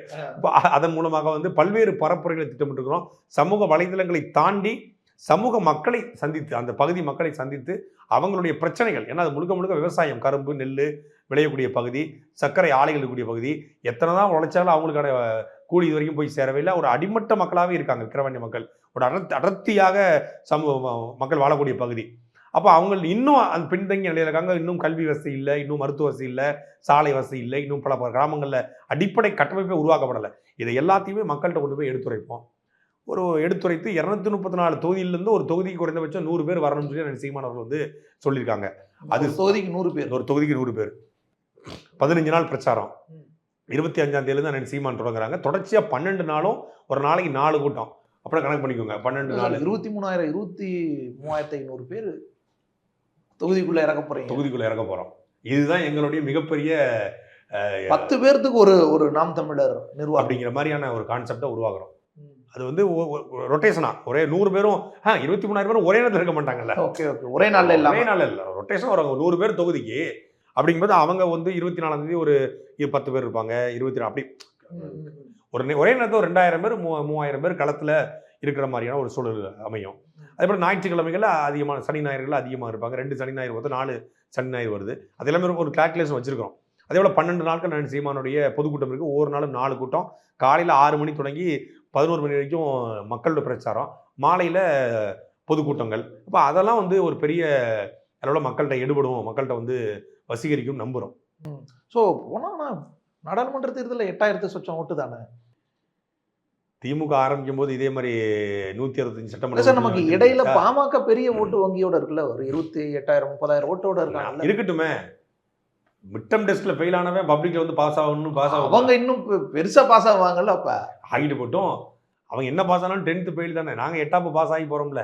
அதன் மூலமாக வந்து பல்வேறு பரப்புரைகளை திட்டமிட்டுருக்கிறோம். சமூக வலைதளங்களை தாண்டி சமூக மக்களை சந்தித்து, அந்த பகுதி மக்களை சந்தித்து அவங்களுடைய பிரச்சனைகள், ஏன்னா அது முழுக்க முழுக்க விவசாயம், கரும்பு நெல் விளையக்கூடிய பகுதி, சர்க்கரை ஆலைகள் இருக்கக்கூடிய பகுதி, எத்தனை தான் உழைச்சாலும் அவங்களுக்கான கூலி இது வரைக்கும் போய் சேரவே இல்லை. ஒரு அடிமட்ட மக்களாகவே இருக்காங்க விக்கிரவாண்டி மக்கள். ஒரு அடர்த்தியாக மக்கள் வாழக்கூடிய பகுதி. அப்போ அவங்க இன்னும் அந்த பின்தங்கிய நிலையில் இருக்காங்க. இன்னும் கல்வி வசதி இல்லை, இன்னும் மருத்துவ வசதி இல்லை, சாலை வசதி இல்லை, இன்னும் பல கிராமங்களில் அடிப்படை கட்டமைப்பே உருவாக்கப்படலை. இதை எல்லாத்தையுமே மக்கள்கிட்ட கொண்டு போய் எடுத்துரைப்போம். எடுத்துரைத்து 234 தொகுதியிலிருந்து ஒரு தொகுதிக்கு குறைந்தபட்சம் 100 பேர் வரணும்னு சொல்லி சீமான் அவர்கள் வந்து சொல்லியிருக்காங்க. அது தொகுதிக்கு 100 பேர், ஒரு தொகுதிக்கு 100 பேர், 15 நாள் பிரச்சாரம். 25ஆம் தேதியிலிருந்து அண்ணன் சீமான் தொடங்குறாங்க. தொடர்ச்சியாக 12 நாளும் ஒரு நாளைக்கு 4 கூட்டம். அப்புறம் கணக்கு பண்ணிக்கோங்க. 12 நாள் 23,500 பேர் தொகுதிக்குள்ள இறக்க போறோம். இதுதான் எங்களுடைய மிகப்பெரிய 10 பேர்த்துக்கு ஒரு நாம் தமிழர் நிர்வாகம் அப்படிங்கிற மாதிரியான ஒரு கான்செப்டை உருவாக்குறோம். அது வந்து ரொட்டேஷனா ஒரே 100 பேரும் 23,000 பேரும் ஒரே நேரத்தில் இருக்க மாட்டாங்கல்ல. ஒரே நாள்ல இல்ல ரொட்டேஷன் வரும். 100 பேர் தொகுதிக்கு அப்படிங்கும்போது அவங்க வந்து 24ஆம் தேதி ஒரு 10 பேர் இருப்பாங்க, 24 அப்படி ஒரே நேரத்தில் ஒரு 2000 பேர் 3000 பேர் களத்தில் இருக்கிற மாதிரியான ஒரு சூழல் அமையும். அதேபோல் ஞாயிற்றுக்கிழமைகளில் அதிகமான சனி ஞாயிறுகள் அதிகமாக இருப்பாங்க. 2 சனி ஞாயிறு வந்து 4 சனி ஞாயிறு வருது. அது எல்லாமே ஒரு கால்குலேஷன் வச்சிருக்கிறோம். அதே போல் 12 நாட்கள் நான் சீமானுடைய பொதுக்கூட்டம் இருக்குது. ஒவ்வொரு நாளும் 4 கூட்டம். காலையில் 6 மணி தொடங்கி 11 மணி வரைக்கும் மக்களோட பிரச்சாரம், மாலையில் பொதுக்கூட்டங்கள். அப்போ அதெல்லாம் வந்து ஒரு பெரிய அளவில் மக்கள்கிட்ட எடுபடும், மக்கள்கிட்ட வந்து வசீகரிக்கும் நம்புகிறோம். ஸோ போனால் நாடாளுமன்ற தேர்தலில் 8000 சொச்சம் ஓட்டு தானே. திமுக ஆரம்பிக்கும் போது இதே மாதிரி 165 சட்டமன்ற நமக்கு இடையில பாமக பெரிய ஓட்டு வங்கியோட இருக்குல்ல, ஒரு 28,000 30,000 ஓட்டோட இருக்காங்க. இருக்கட்டுமே, மிட்டம் டெஸ்ட்ல ஃபெயில் ஆனவன் பப்ளிக்ல வந்து பாஸ் ஆகணும். அவங்க இன்னும் பெருசா பாஸ் ஆவாங்கல்ல. அப்ப ஆகிட்டு போட்டோம். அவங்க என்ன பாஸ் ஆனாலும் 10th ஃபெயில் தானே. நாங்க 8ஆம் பாஸ் ஆகி போறோம்ல.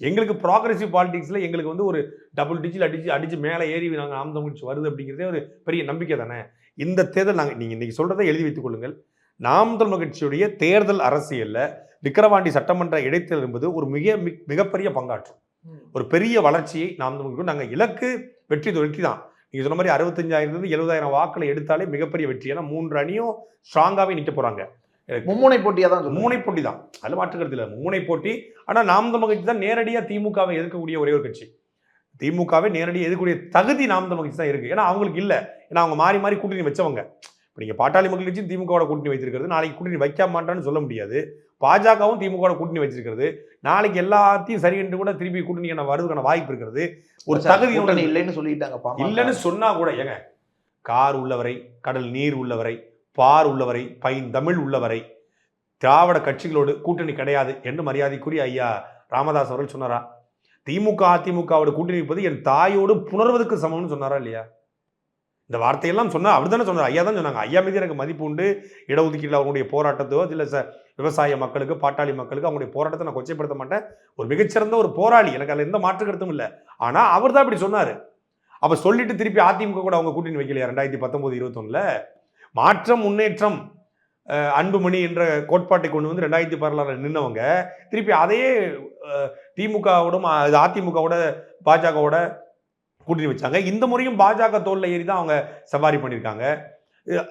எங்களுக்கு ப்ராக்ரெசிவ் பாலிடிக்ஸ்ல எங்களுக்கு வந்து ஒரு டபுள் டிஜிட் அடிச்சு மேலே ஏறி நாங்கள் நாம் தமிழ் வருது அப்படிங்கிறதே ஒரு பெரிய நம்பிக்கை தானே. இந்த தேர்தல் நீங்கள் இன்னைக்கு சொல்றதை எழுதி வைத்துக் கொள்ளுங்கள். நாம் தமிழ் கட்சியுடைய தேர்தல் அரசியல்ல விக்கிரவாண்டி சட்டமன்ற இடைத்தேர்தல் என்பது ஒரு மிகப்பெரிய பங்காற்றும். ஒரு பெரிய வளர்ச்சியை நாம் தமிழ் நாங்கள் இலக்கு வெற்றி தான். நீங்க சொன்ன மாதிரி 65,000 70,000 வாக்களை எடுத்தாலே மிகப்பெரிய வெற்றி. ஏன்னா 3 அணியும் ஸ்ட்ராங்காகவே நிற்க போறாங்க. மும்முனை போட்டியாக தான், மும்முனை போட்டி தான், அதில் மாற்றுக்கிறது இல்லை, மும்முனை போட்டி. ஆனால் நாம் தமிழ் கட்சி தான் நேரடியாக திமுகவை எதிர்க்கக்கூடிய ஒரே ஒரு கட்சி. திமுகவை நேரடியாக எதிர்க்கக்கூடிய தகுதி நாம் தமிழ் கட்சி தான் இருக்கு. ஏன்னா அவங்களுக்கு இல்லை. ஏன்னா அவங்க மாறி மாறி கூட்டணி வச்சவங்க. இப்போ நீங்கள் பாட்டாளி மக்கள் கட்சி திமுகவோட கூட்டணி வைத்திருக்கிறது, நாளைக்கு கூட்டணி வைக்க மாட்டான்னு சொல்ல முடியாது. பாஜகவும் திமுகவோட கூட்டணி வச்சிருக்கிறது, நாளைக்கு எல்லாத்தையும் சரி என்று கூட திருப்பி கூட்டணிக்கான வருவதற்கான வாய்ப்பு இருக்கிறது. ஒரு தகுதி இல்லைன்னு சொல்லிட்டாங்க. இல்லைன்னு சொன்னா கூட ஏங்க, கார் உள்ளவரை, கடல் நீர் உள்ளவரை, பார் உள்ளவரை, பைந்தமிழ் உள்ளவரை திராவிட கட்சிகளோடு கூட்டணி கிடையாது என்று மரியாதைக்குரிய ஐயா ராமதாஸ் அவர்கள் சொன்னாரா? திமுக அதிமுகவோட கூட்டணி வைப்பது என் தாயோடு புணர்வதற்கு சமம்னு சொன்னாரா இல்லையா? இந்த வார்த்தையெல்லாம் சொன்னா அவர் தானே சொன்னார். ஐயா தான் சொன்னாங்க. ஐயா மீது எனக்கு மதிப்பு உண்டு. இடஒதுக்கீட்டில் அவங்களுடைய போராட்டத்தோ இல்லை விவசாய மக்களுக்கு, பாட்டாளி மக்களுக்கு அவங்களுடைய போராட்டத்தை நான் கொச்சைப்படுத்த மாட்டேன். ஒரு மிகச்சிறந்த ஒரு போராளி, எனக்கு அதில் எந்த மாற்று கருத்தும் இல்லை. ஆனால் அவர் தான் இப்படி சொன்னார். அப்போ சொல்லிட்டு திருப்பி அதிமுக கூட அவங்க கூட்டணி வைக்கலையா? 2019-21 மாற்றம், முன்னேற்றம், அன்புமணி என்ற கோட்பாட்டை கொண்டு வந்து 2016 நின்னவங்க திருப்பி அதையே திமுகவோடும் அதிமுகவோட பாஜகவோட கூட்டணி வச்சாங்க. இந்த முறையும் பாஜக தோல்ல ஏறி தான் அவங்க சவாரி பண்ணியிருக்காங்க.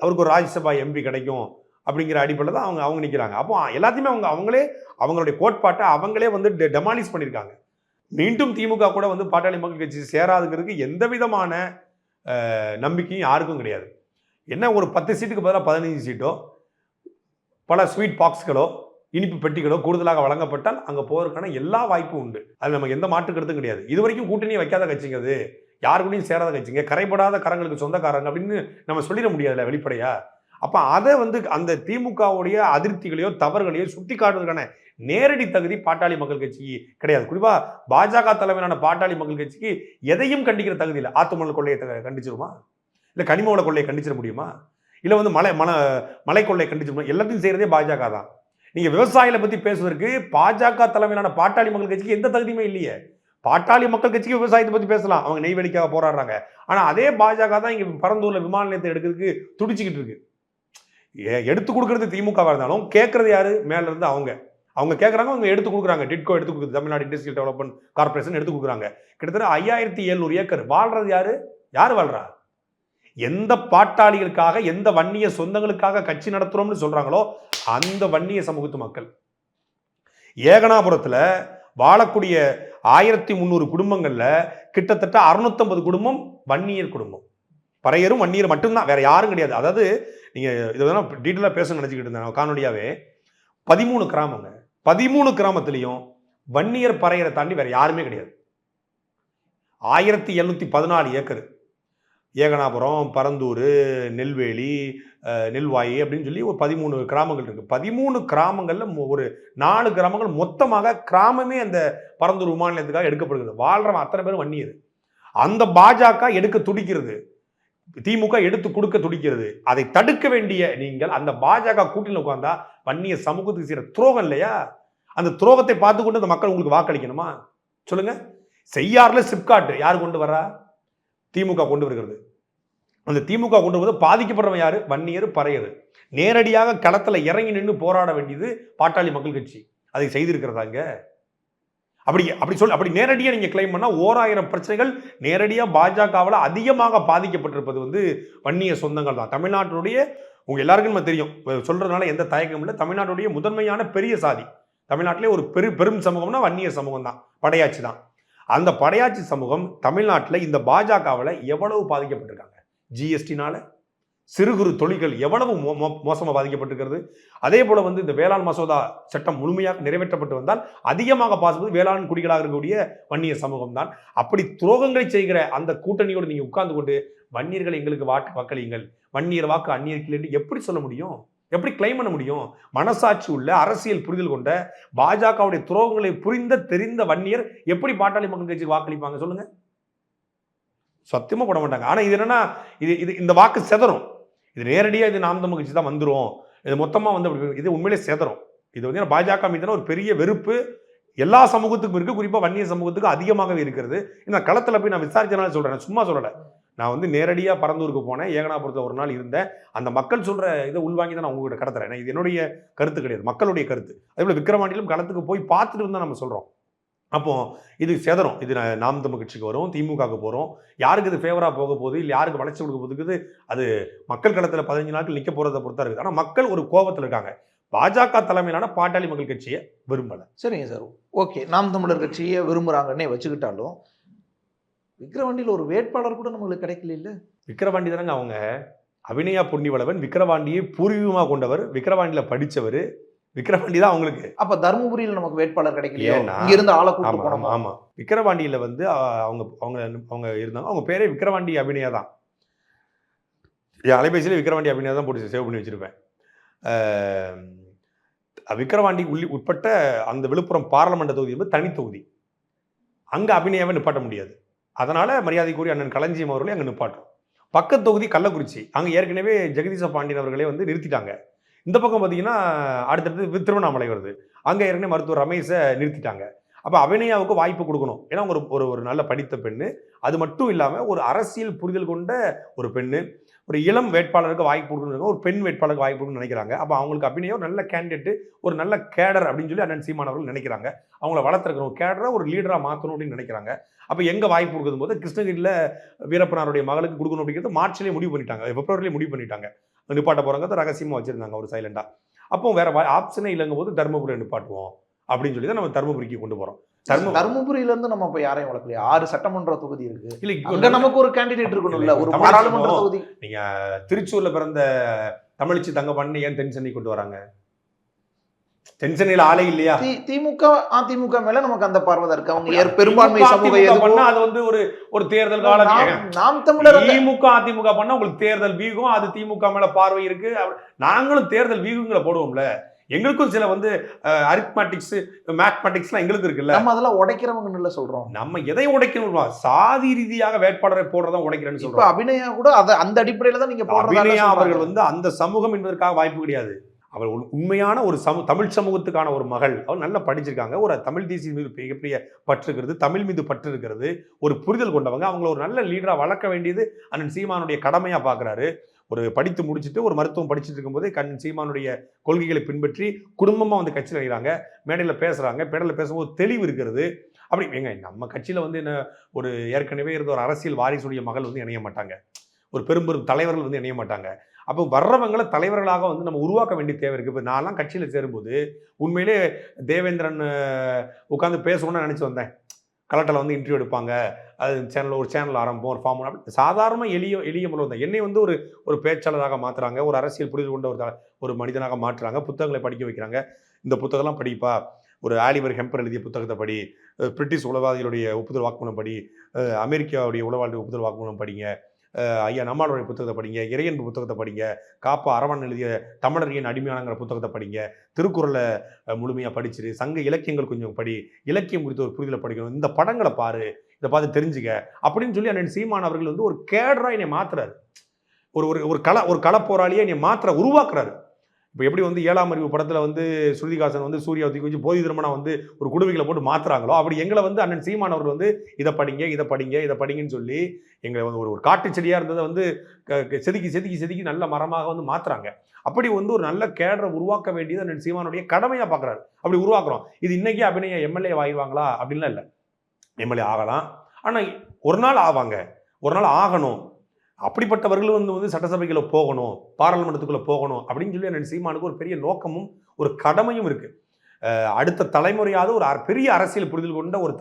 அவருக்கு ஒரு ராஜ்யசபா எம்பி கிடைக்கும் அப்படிங்கிற அடிப்படையில் தான் அவங்க நிற்கிறாங்க. அப்போ எல்லாத்தையுமே அவங்களே அவங்களுடைய கோட்பாட்டை அவங்களே வந்து டெமாலிஷ் பண்ணியிருக்காங்க. மீண்டும் திமுக கூட வந்து பாட்டாளி மக்கள் கட்சி சேராதுங்கிறதுக்கு எந்த விதமான நம்பிக்கையும் யாருக்கும் கிடையாது. என்ன ஒரு 10 சீட்டுக்கு பதிலாக 15 சீட்டோ, பல ஸ்வீட் பாக்ஸ்களோ, இனிப்பு பெட்டிகளோ கூடுதலாக வழங்கப்பட்டால் அங்கே போவதற்கான எல்லா வாய்ப்பும் உண்டு. அது நமக்கு எந்த மாற்று கருத்தும் கிடையாது. இது வரைக்கும் கூட்டணியை வைக்காத கட்சிங்கிறது, யாரு கூடயும் சேராத கட்சிங்க, கரைப்படாத கரங்களுக்கு சொந்தக்காரங்க அப்படின்னு நம்ம சொல்லிட முடியாதுல்ல வெளிப்படையா. அப்போ அதை வந்து அந்த திமுகவுடைய அதிருப்திகளையோ தவறுகளையோ சுட்டி காட்டுவதற்கான நேரடி தகுதி பாட்டாளி மக்கள் கட்சிக்கு கிடையாது. குறிப்பாக பாஜக தலைமையிலான பாட்டாளி மக்கள் கட்சிக்கு எதையும் கண்டிக்கிற தகுதி இல்லை. ஆத்துமணல் கொள்ளையை கண்டிச்சிருமா? இல்லை கனிம வள கொள்ளையை கண்டிச்சிட முடியுமா? இல்லை வந்து மலை கொள்ளை கண்டிச்சு எல்லாத்தையும் செய்யறதே பாஜக தான். நீங்க விவசாயிகளை பத்தி பேசுவதற்கு பாஜக தலைமையிலான பாட்டாளி மக்கள் கட்சிக்கு எந்த தகுதியுமே இல்லையே. பாட்டாளி மக்கள் கட்சிக்கு விவசாயத்தை பத்தி பேசலாம், அவங்க நெய்வேலிக்காக போராடுறாங்க. ஆனா அதே பாஜக தான் இங்க பரந்தூர்ல விமான நிலையத்தை எடுக்கிறதுக்கு துடிச்சுக்கிட்டு இருக்கு. எடுத்து கொடுக்கறது திமுகவா இருந்தாலும் கேட்கறது யாரு? மேல இருந்து அவங்க கேட்கறாங்க, அவங்க எடுத்து கொடுக்குறாங்க. டிட்கோ எடுத்து கொடுக்குது, தமிழ்நாடு இண்டஸ்ட்ரியல் டெவலப்மெண்ட் கார்பரேஷன் எடுத்து கொடுக்குறாங்க. கிட்டத்தட்ட 5700 ஏக்கர். வாழ்றது யாரு வாழ்றா? எந்த பாட்டாளிகளுக்காக, எந்த வன்னிய சொந்தங்களுக்காக கட்சி நடத்துறோம்னு சொல்றாங்களோ அந்த வன்னிய சமூகத்து மக்கள். ஏகனாபுரத்துல வாழக்கூடிய 1300 குடும்பங்கள்ல கிட்டத்தட்ட 650 குடும்பம் வன்னியர் குடும்பம். பறையரும் வன்னியர் மட்டும்தான், வேற யாரும் கிடையாது. அதாவது நீங்க இதெல்லாம் டீட்டெயிலா பேச நினைச்சுக்கிட்டு இருந்தேன் காணொலியாவே. 13 கிராமங்க, 13 கிராமத்திலையும் வன்னியர் பறையரை தாண்டி வேற யாருமே கிடையாது. 1714 ஏக்கர். ஏகனாபுரம், பரந்தூர், நெல்வேலி, நெல்வாயி அப்படின்னு சொல்லி ஒரு 13 கிராமங்கள் இருக்கு. 13 கிராமங்கள்ல ஒரு 4 கிராமங்கள் மொத்தமாக கிராமமே அந்த பரந்தூர் விமான நிலையத்துக்காக எடுக்கப்படுகிறது. வாழ்றவன் அத்தனை பேரும் வன்னியர். அந்த பாஜக எடுக்க துடிக்கிறது, திமுக எடுத்து கொடுக்க துடிக்கிறது. அதை தடுக்க வேண்டிய நீங்கள் அந்த பாஜக கூட்டணியில் உட்கார்ந்தா வன்னிய சமூகத்துக்கு செய்யற துரோகம் இல்லையா? அந்த துரோகத்தை பார்த்து கொண்டு அந்த மக்கள் உங்களுக்கு வாக்களிக்கணுமா? சொல்லுங்க. செய்யாறுல சிப்காட் யாரு கொண்டு வர்றா? திமுக கொண்டு வருகிறது. அந்த திமுக கொண்டு வருவது பாதிக்கப்படுறவன் யாரு? வன்னியர், பறையர். நேரடியாக களத்துல இறங்கி நின்று போராட வேண்டியது பாட்டாளி மக்கள் கட்சி. அதை செய்திருக்கிறதாங்க. அப்படி நேரடியாக நீங்க கிளைம் பண்ணா 1000 பிரச்சனைகள் நேரடியாக பாஜகவில் அதிகமாக பாதிக்கப்பட்டிருப்பது வந்து வன்னிய சொந்தங்கள் தான். தமிழ்நாட்டினுடைய உங்க எல்லாருக்கும் நம்ம தெரியும், சொல்றதுனால எந்த தயக்கமும் இல்லை, தமிழ்நாட்டுடைய முதன்மையான பெரிய சாதி தமிழ்நாட்டிலே ஒரு பெரும் சமூகம்னா வன்னிய சமூகம் தான், படையாட்சி தான். அந்த படையாட்சி சமூகம் தமிழ்நாட்டில் இந்த பாஜகவில் எவ்வளவு பாதிக்கப்பட்டிருக்காங்க? ஜிஎஸ்டினால சிறு குறு தொழில்கள் எவ்வளவு மோசமாக பாதிக்கப்பட்டிருக்கிறது. அதே போல வந்து இந்த வேளாண் மசோதா சட்டம் முழுமையாக நிறைவேற்றப்பட்டு வந்தால் அதிகமாக பாசுவது வேளாண் குடிகளாக இருக்கக்கூடிய வன்னிய சமூகம் தான். அப்படி துரோகங்களை செய்கிற அந்த கூட்டணியோடு நீங்க உட்கார்ந்து கொண்டு வன்னியர்கள் எங்களுக்கு வாக்களியுங்கள், வன்னியர் வாக்கு அந்நியர்கள் என்று எப்படி சொல்ல முடியும்? எப்படி கிளைம் பண்ண முடியும்? மனசாட்சி உள்ள அரசியல் புரிதல் கொண்ட பாஜகவுடைய துரோகங்களை தெரிந்த வன்னியர் எப்படி பாட்டாளி மக்கள் கட்சிக்கு வாக்களிப்பாங்க சொல்லுங்க? சத்தியமா போட மாட்டாங்க. ஆனா இது என்னன்னா, இது இந்த வாக்கு செதறும். இது நேரடியா இது நாம் தமிழ் கட்சி தான் வந்துரும், இது மொத்தமா வந்து இது உண்மையிலே செதறும். இது வந்து பாஜக மீதான ஒரு பெரிய வெறுப்பு எல்லா சமூகத்துக்கும் இருக்கு, குறிப்பா வன்னிய சமூகத்துக்கு அதிகமாகவே இருக்கிறது. இந்த களத்துல போய் நான் விசாரிச்சனால சொல்றேன், சும்மா சொல்லல. நான் வந்து நேரடியா பரந்தூருக்கு போனேன், ஏகனாபுரத்தில் ஒரு நாள் இருந்தேன். அந்த மக்கள் சொல்ற இதை உள்வாங்கி தான் நான் உங்ககிட்ட கடத்துறேன். இது என்னுடைய கருத்து கிடையாது, மக்களுடைய கருத்து. அதே போல விக்கிரவாண்டியிலும் களத்துக்கு போய் பார்த்துட்டு இருந்தா நம்ம சொல்றோம். அப்போ இது செதறும். இது நாம் தமிழ் கட்சிக்கு வரும், திமுகவுக்கு போறோம். யாருக்கு இது ஃபேவரா போக போகுது, இல்லை யாருக்கு வளர்ச்சி கொடுக்க போகுது, அது மக்கள் களத்துல 15 நாட்கள் நிற்க போறதை பொறுத்தா இருக்குது. ஆனா மக்கள் ஒரு கோபத்தில் இருக்காங்க. பாஜக தலைமையிலான பாட்டாளி மக்கள் கட்சியை விரும்பல. சரிங்க சார், ஓகே. நாம் தமிழர் கட்சியை விரும்புறாங்கன்னே வச்சுக்கிட்டாலும் விக்கிரவாண்டியில் ஒரு வேட்பாளர் கூட நம்மளுக்கு கிடைக்கல. இல்ல விக்கிரவாண்டி தானங்க அவங்க அபிநயா பொன்னிவளவன், விக்கிரவாண்டியை பூர்வீகமாக கொண்டவர், விக்கிரவாண்டியில படிச்சவர், விக்கிரவாண்டி தான் அவங்களுக்கு. அப்ப தருமபுரியில் நமக்கு வேட்பாளர் கிடைக்கலையா? இங்க இருந்து ஆளை கூட்டிட்டு போனோம். ஆமா, விக்கிரவாண்டியில வந்து அவங்க இருந்தாங்க. அவங்க பேரே விக்கிரவாண்டி அபிநயா தான். என் அலைபேசியில விக்கிரவாண்டி அபிநயா தான் போட்டு சேவ் பண்ணி வச்சிருப்பேன். விக்கிரவாண்டி உட்பட்ட அந்த விழுப்புரம் பாராளுமன்ற தொகுதி வந்து தனி தொகுதி. அங்க அபிநயாவை நிப்பாட்ட முடியாது. அதனால மரியாதைக்குரிய அண்ணன் களஞ்சியம் அவர்களை அங்க நிப்பாட்டும். பக்கத்து தொகுதி கள்ளக்குறிச்சி, அங்க ஏற்கனவே ஜெகதீச பாண்டியன் அவர்களே வந்து நிறுத்திட்டாங்க. இந்த பக்கம் பார்த்தீங்கன்னா அடுத்தடுத்து திருவண்ணாமலை வருது, அங்கே ஏற்கனவே மருத்துவர் ரமேஷை நிறுத்திட்டாங்க. அப்போ அபிநயாவுக்கு வாய்ப்பு கொடுக்கணும். ஏன்னா ஒரு நல்ல படித்த பெண்ணு, அது மட்டும் இல்லாமல் ஒரு அரசியல் புரிதல் கொண்ட ஒரு பெண்ணு, ஒரு இளம் வேட்பாளருக்கு வாய்ப்பு கொடுக்கணும், ஒரு பெண் வேட்பாளருக்கு வாய்ப்பு கொடுக்கணும்னு நினைக்கிறாங்க. அப்போ அவங்களுக்கு அபிநயா ஒரு நல்ல கேண்டிடேட், ஒரு நல்ல கேடர் அப்படின்னு சொல்லி அண்ணன் சீமான் அவர்கள் நினைக்கிறாங்க. அவங்கள வளர்த்துருக்கணும், கேடரை ஒரு லீடராக மாற்றணும் அப்படின்னு நினைக்கிறாங்க. அப்போ எங்கே வாய்ப்பு கொடுக்கும் போது கிருஷ்ணகிரியில் வீரப்பனாருடைய மகளுக்கு கொடுக்கணும் அப்படிங்கிறது மார்ச்லேயே முடிவு பண்ணிட்டாங்க, பிப்ரவரியிலே முடிவு பண்ணிட்டாங்க. நிப்பாட்ட போறாங்க ரகசியமா வச்சிருந்தாங்க ஒரு சைலண்டா. அப்போ வேற ஆப்ஷனே இல்லைங்கும் போது தருமபுரி நிப்பாட்டுவோம் அப்படின்னு சொல்லி தான் நம்ம தருமபுரிக்கு கொண்டு போறோம். தருமபுரியில இருந்து நம்ம போய் யாரையும் வளர்க்கலையா? 6 சட்டமன்ற தொகுதி இருக்கு. இல்ல நமக்கு ஒரு கேண்டிடேட் இருக்கணும்ல, ஒரு பாராளுமன்ற தொகுதி. நீங்க திருச்சூர்ல பிறந்த தமிழிச்சி தங்கப்பாண்டி ஏன் தென் சென்னை கொண்டு வராங்க? தென்சென்னையில ஆளே இல்லையா? திமுக அதிமுக மேல நமக்கு அந்த பார்வை இருக்கு. அவங்க பெரும்பான்மை சமூக பண்ணா அது வந்து ஒரு தேர்தல் காலம். நாம் தமிழர் திமுக அதிமுக பண்ணா உங்களுக்கு தேர்தல் வீகம், அது திமுக மேல பார்வை இருக்கு. நாங்களும் தேர்தல் வீகங்களை போடுவோம்ல. எங்களுக்கும் சில வந்து அரித்மெட்டிக்ஸ் மேத்மெட்டிக்ஸ்லாம் எங்களுக்கு இருக்குல்ல. நம்ம அதெல்லாம் உடைக்கிறவங்க இல்ல சொல்றோம். நம்ம எதை உடைக்கணும்? சாதி ரீதியாக வேட்பாளரை போடுறதா உடைக்கிறேன்னு இப்ப சொல்றோம். அபிநயா கூட அந்த அடிப்படையில தான் நீங்க அபிநயா அவர்கள் வந்து அந்த சமூகம் என்பதற்காக வாய்ப்பு கிடையாது. அவர் உண்மையான ஒரு தமிழ் சமூகத்துக்கான ஒரு மகள். அவர் நல்லா படிச்சிருக்காங்க. ஒரு தமிழ் தேசிய மீது மிகப்பெரிய பற்று இருக்கிறது, தமிழ் மீது பற்று இருக்கிறது, ஒரு புரிதல் கொண்டவங்க. அவங்கள ஒரு நல்ல லீடரா வளர்க்க வேண்டியது அண்ணன் சீமானுடைய கடமையா பார்க்குறாரு. ஒரு படித்து முடிச்சுட்டு ஒரு மருத்துவம் படிச்சுட்டு இருக்கும்போது அண்ணன் சீமானுடைய கொள்கைகளை பின்பற்றி குடும்பமாக வந்து கட்சியில் இணைகிறாங்க, மேடையில் பேசுகிறாங்க. மேடையில் பேசும்போது தெளிவு இருக்கிறது. அப்படி நம்ம கட்சியில் வந்து என்ன ஒரு ஏற்கனவே இருந்த ஒரு அரசியல் வாரிசுடைய மகள் வந்து இணைய மாட்டாங்க, ஒரு பெரும் தலைவர்கள் வந்து இணைய மாட்டாங்க. அப்போ வர்றவங்களை தலைவர்களாக வந்து நம்ம உருவாக்க வேண்டிய தேவை இருக்குது. இப்போ நான்லாம் கட்சியில் சேரும்போது உண்மையிலே தேவேந்திரன் உட்காந்து பேசணும்னு நினச்சி வந்தேன். கலெக்டரில் வந்து இன்டர்வியூ எடுப்பாங்க, அது ஒரு சேனல் ஆரம்பம், ஒரு ஃபார்ம், அப்படி சாதாரண எளிய முறை வந்தேன். என்னை வந்து ஒரு பேச்சாளராக மாற்றுறாங்க, ஒரு அரசியல் புரிதல் கொண்ட ஒரு மனிதனாக மாற்றுறாங்க, புத்தகங்களை படிக்க வைக்கிறாங்க. இந்த புத்தகம்லாம் படிப்பா, ஒரு ஆலிவர் ஹெம்பர் எழுதிய புத்தகத்தை படி, பிரிட்டிஷ் உளவாதிகளுடைய ஒப்புதல் வாக்குமூலம் படி, அமெரிக்காவுடைய உளவாளிய ஒப்புதல் வாக்குமூலம் படிங்க, ஐயா நம்மளுடைய புத்தகத்தை படிங்க, இறையன்பு புத்தகத்தை படிங்க, காப்பா அரவன் எழுதிய தமிழரின் அடிமையானங்கிற புத்தகத்தை படிங்க, திருக்குறளை முழுமையாக படிச்சிரு, சங்க இலக்கியங்கள் கொஞ்சம் படி, இலக்கியம் குறித்த ஒரு புரிதலை படிக்கணும், இந்த படங்களை பாரு, இதை பார்த்து தெரிஞ்சுக்க அப்படின்னு சொல்லி அண்ணன் சீமான் அவர்கள் வந்து ஒரு கேடராக என்னை மாற்றுறாரு. ஒரு கள போராளியை என்னை உருவாக்குறாரு. இப்போ எப்படி வந்து 7ஆம் அறிவு படத்தில் வந்து ஸ்ருதிகாசன் வந்து சூர்யா தூக்கி வச்சு போதி திருமணா வந்து ஒரு குடுவைகளை போட்டு மாற்றுறாங்களோ, அப்படி எங்களை வந்து அண்ணன் சீமான் அவர்கள் வந்து இதை படிங்கன்னு சொல்லி எங்களை வந்து ஒரு காட்டு செடியாக இருந்ததை வந்து செதுக்கி நல்ல மரமாக வந்து மாற்றுறாங்க. அப்படி வந்து ஒரு நல்ல கேடரை உருவாக்க வேண்டியது அண்ணன் சீமானுடைய கடமையாக பார்க்குறாரு. அப்படி உருவாக்குறோம். இது இன்னைக்கே அபிநயா எம்எல்ஏ ஆகிடுவாங்களா அப்படின்லாம் இல்லை. எம்எல்ஏ ஆகலாம், ஆனால் ஒரு நாள் ஆவாங்க, ஒரு நாள் ஆகணும். அப்படிப்பட்டவர்கள் வந்து சட்டசபைக்குள்ள போகணும், பாராளுமன்றத்துக்குள்ள போகணும் அப்படின்னு சொல்லி அண்ணன் சீமானுக்கு ஒரு பெரிய நோக்கமும் ஒரு கடமையும் இருக்கு. அடுத்த தலைமுறையாவது ஒரு பெரிய அரசியல் புரிதல் கொண்ட ஒரு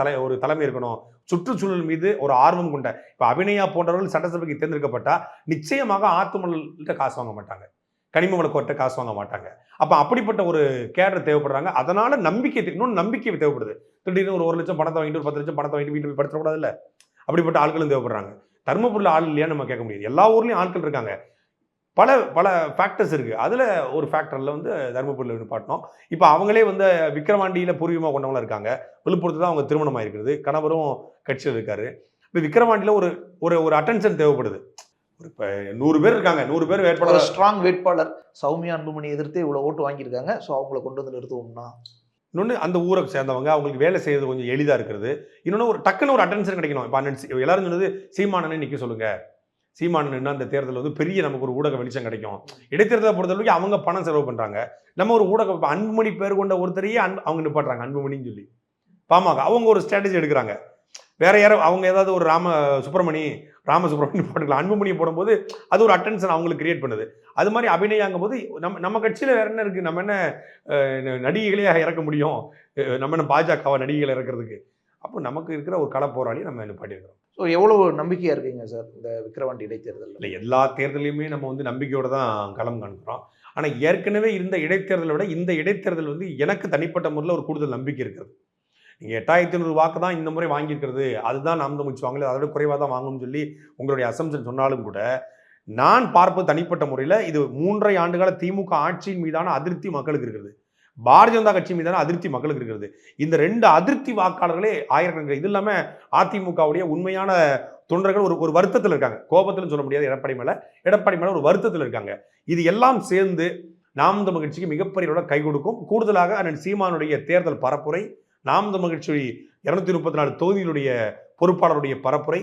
தலைமை இருக்கணும், சுற்றுச்சூழல் மீது ஒரு ஆர்வம் கொண்ட. இப்போ அபிநயா போன்றவர்கள் சட்டசபைக்கு தேர்ந்தெடுக்கப்பட்டா நிச்சயமாக ஆத்துமல்கிட்ட காசு வாங்க மாட்டாங்க, கனிம வளக்கோர்ட்ட காசு வாங்க மாட்டாங்க. அப்போ அப்படிப்பட்ட ஒரு கேடர் தேவைப்படுறாங்க. அதனால நம்பிக்கை தேவைப்படுது. திடீர்னு ஒரு 1 லட்சம் பணத்தை வாங்கிட்டு, ஒரு 10 லட்சம் பணத்தை வாங்கிட்டு வீட்டு போய் படுத்தக்கூடாது இல்லை. அப்படிப்பட்ட ஆட்களும் தேவைப்படுறாங்க. தர்மபுரியில் ஆள் இல்லையான்னு நம்ம கேட்க முடியாது. எல்லா ஊர்லேயும் ஆட்கள் இருக்காங்க. பல ஃபேக்டர்ஸ் இருக்குது. அதில் ஒரு ஃபேக்டரில் வந்து தர்மபுரியில் நிப்பாட்டினோம். இப்போ அவங்களே வந்து விக்கிரவாண்டியில் பூர்வீகமாக கொண்டவங்களாம் இருக்காங்க. விழுப்புரத்தில் தான் அவங்க திருமணம் ஆகிருக்கிறது, கணவரும் கட்சியில் இருக்காரு. இப்போ விக்கிரவாண்டியில் ஒரு அட்டென்ஷன் தேவைப்படுது. இப்போ 100 பேர் இருக்காங்க, 100 பேர் வேட்பாளர், ஸ்ட்ராங் வேட்பாளர் சௌமியா அன்புமணி எதிர்த்து இவ்வளோ ஓட்டு வாங்கியிருக்காங்க. ஸோ அவங்கள கொண்டு வந்து நிறுத்துவோம்னா, இன்னொன்று அந்த ஊரை சேர்ந்தவங்க, அவங்களுக்கு வேலை செய்யறது கொஞ்சம் எளிதாக இருக்கிறது. இன்னொன்று ஒரு டக்குன்னு ஒரு அட்டென்ஷன் கிடைக்கணும். இப்போ அண்ணன் எல்லாரும் சொன்னது சீமானனை நிற்க சொல்லுங்க, சீமானன் அந்த தேர்தல் வந்து பெரிய நமக்கு ஒரு ஊடக வெளிச்சம் கிடைக்கும். இடைத்தேர்தலை பொறுத்தவரைக்கும் அவங்க பணம் செலவு பண்ணுறாங்க. நம்ம ஒரு ஊடக அன்புமணி பேர் கொண்ட ஒருத்தரையே அவங்க நிப்பாட்டுறாங்க அன்புமணின்னு சொல்லி. பாமக அவங்க ஒரு ஸ்ட்ராட்டஜி எடுக்கிறாங்க. வேற யாரும் அவங்க ஏதாவது ஒரு ராமசுப்ரமணி போட்டுக்கலாம், அன்புமணியை போடும்போது அது ஒரு அட்டென்ஷன் அவங்களுக்கு கிரியேட் பண்ணுது. அது மாதிரி அபிநயாங்கும் போது நம்ம கட்சியில் வேற என்ன இருக்குது? நம்ம என்ன நடிகைகளையாக இறக்க முடியும்? நம்ம என்ன பாஜகவா நடிகைகளை இறக்கிறதுக்கு? அப்போ நமக்கு இருக்கிற ஒரு கள போராளி நம்ம நிப்பாட்டியிருக்கிறோம். ஸோ எவ்வளோ நம்பிக்கையாக இருக்கீங்க சார் இந்த விக்கிரவாண்டி இடைத்தேர்தல்? இல்லை, எல்லா தேர்தலையுமே நம்ம வந்து நம்பிக்கையோடு தான் களம் காண்கிறோம். ஆனால் ஏற்கனவே இருந்த இடைத்தேர்தலை விட இந்த இடைத்தேர்தல் வந்து எனக்கு தனிப்பட்ட முறையில் ஒரு கூடுதல் நம்பிக்கை இருக்குது. நீங்கள் 8500 வாக்கு தான் இந்த முறை வாங்கியிருக்கிறது, அதுதான் நாம் தமிழ் வாங்கல, அதோட குறைவாக தான் வாங்கணும்னு சொல்லி உங்களுடைய அசம்ஷன் சொன்னாலும் கூட நான் பார்ப்பது தனிப்பட்ட முறையில் இது 3.5 ஆண்டுகால திமுக ஆட்சியின் மீதான அதிருப்தி மக்களுக்கு இருக்கிறது, பாரதிய ஜனதா கட்சி மீதான அதிருப்தி மக்களுக்கு இருக்கிறது. இந்த 2 அதிருப்தி வாக்காளர்களே ஆயிரக்கணக்கில். இது இல்லாமல் அதிமுகவுடைய உண்மையான தொண்டர்கள் ஒரு வருத்தத்தில் இருக்காங்க. கோபத்திலும் சொல்ல முடியாது எடப்பாடி மேலே ஒரு வருத்தத்தில் இருக்காங்க. இது எல்லாம் சேர்ந்து நாம் தமிழ் கட்சிக்கு மிகப்பெரிய கை கொடுக்கும். கூடுதலாக அண்ணன் சீமானுடைய தேர்தல் பரப்புரை, நாம் தமிழ் கட்சி 234 தொகுதிகளுடைய பொறுப்பாளருடைய பரப்புரை,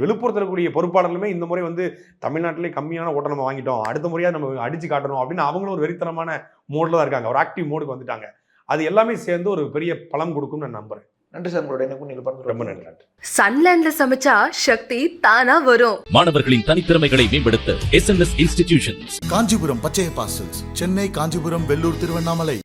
விழுப்புரத்தில் இருக்கக்கூடிய பொறுப்பாளர்களுமே இந்த முறை வந்து தமிழ்நாட்டிலே கம்மியான ஓட்டை நம்ம வாங்கிட்டோம், அடுத்த முறையாக நம்ம அடிச்சு காட்டணும் அப்படின்னு அவங்களும் ஒரு வெறித்தனமான மோடில் தான் இருக்காங்க, ஒரு ஆக்டிவ் மோடுக்கு வந்துட்டாங்க. அது எல்லாமே சேர்ந்து ஒரு பெரிய பலம் கொடுக்கும்னு நான் நம்புறேன். நன்றி சார், உங்களோட எனக்கு ரொம்ப நன்றி. சன்லேண்ட்ல சமைச்சா சக்தி தானா வரும். மாணவர்களின் தனித்திறமைகளை மேம்படுத்த SNS institutions. Kanchipuram Pachaiyappa silks, Chennai, Kanchipuram, Vellore, Tiruvannamalai.